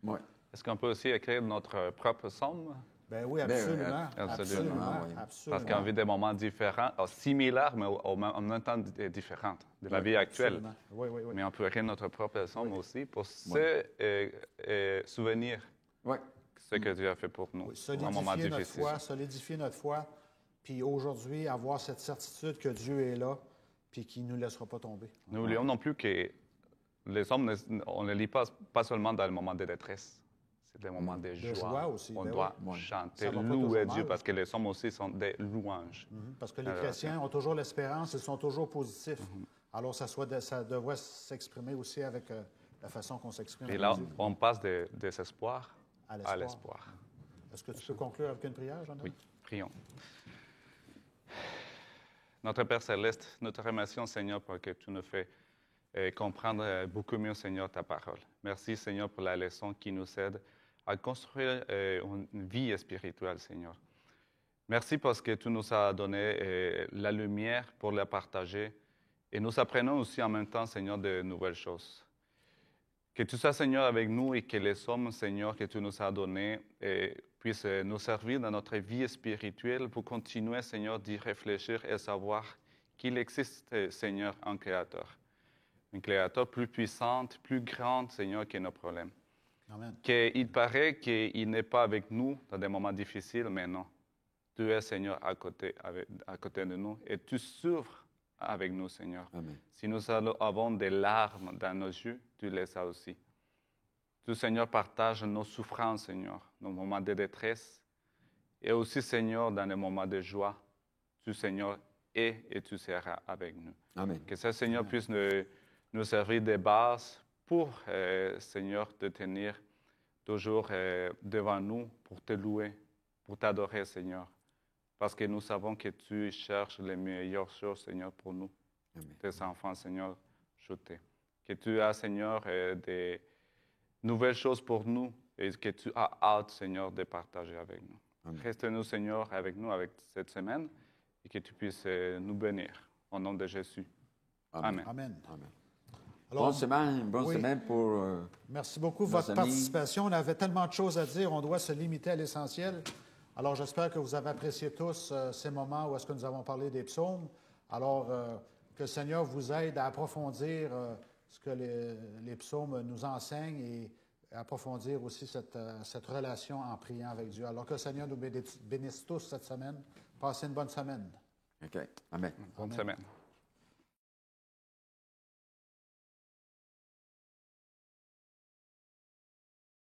Oui. Est-ce qu'on peut aussi écrire notre propre psaume? Ben oui, absolument. Absolument. Parce qu'on vit des moments différents, similaires, mais en même temps différents de la vie actuelle. Oui. Mais on peut créer notre propre somme aussi pour se souvenir ce que Dieu a fait pour nous. Solidifier un moment difficile. Solidifier notre foi, puis aujourd'hui avoir cette certitude que Dieu est là, puis qu'il ne nous laissera pas tomber. N'oublions non plus que les sommes, on ne lit pas seulement dans le moment de détresse. C'est des moments de joie. Aussi. On doit chanter, louer Dieu, parce que les sommes aussi sont des louanges. Parce que les chrétiens ont toujours l'espérance, ils sont toujours positifs. Alors, ça devrait s'exprimer aussi avec la façon qu'on s'exprime. Et là, on passe de désespoir à l'espoir. Est-ce que tu peux conclure avec une prière, Jonathan? Oui, prions. Notre Père Céleste, nous te remercions, Seigneur, parce que tu nous fais comprendre beaucoup mieux, Seigneur, ta parole. Merci, Seigneur, pour la leçon qui nous aide à construire une vie spirituelle, Seigneur. Merci parce que tu nous as donné la lumière pour la partager et nous apprenons aussi en même temps, Seigneur, de nouvelles choses. Que tu sois, Seigneur, avec nous et que les hommes, Seigneur, que tu nous as donnés puissent nous servir dans notre vie spirituelle pour continuer, Seigneur, d'y réfléchir et savoir qu'il existe, Seigneur, un Créateur. Un Créateur plus puissant, plus grand, Seigneur, que nos problèmes. Amen. Qu'il paraît qu'il n'est pas avec nous dans des moments difficiles, mais non. Tu es, Seigneur, à côté de nous et tu souffres avec nous, Seigneur. Amen. Si nous avons des larmes dans nos yeux, tu les as aussi. Tu, Seigneur, partages nos souffrances, Seigneur, nos moments de détresse et aussi, Seigneur, dans les moments de joie. Tu, Seigneur, es et tu seras avec nous. Amen. Que ce Seigneur puisse nous servir de base pour, Seigneur, te tenir toujours devant nous pour te louer, pour t'adorer, Seigneur. Parce que nous savons que tu cherches les meilleures choses, Seigneur, pour nous, tes enfants, Seigneur, jetés. Que tu as, Seigneur, des nouvelles choses pour nous et que tu as hâte, Seigneur, de partager avec nous. Reste-nous, Seigneur, avec nous avec cette semaine et que tu puisses nous bénir. Au nom de Jésus. Amen. Amen. Alors, bonne semaine pour... merci beaucoup de votre participation. On avait tellement de choses à dire, on doit se limiter à l'essentiel. Alors, j'espère que vous avez apprécié tous ces moments où est-ce que nous avons parlé des psaumes. Alors, que le Seigneur vous aide à approfondir ce que les psaumes nous enseignent et approfondir aussi cette relation en priant avec Dieu. Alors, que le Seigneur nous bénisse tous cette semaine. Passez une bonne semaine. OK. Amen. Bonne semaine.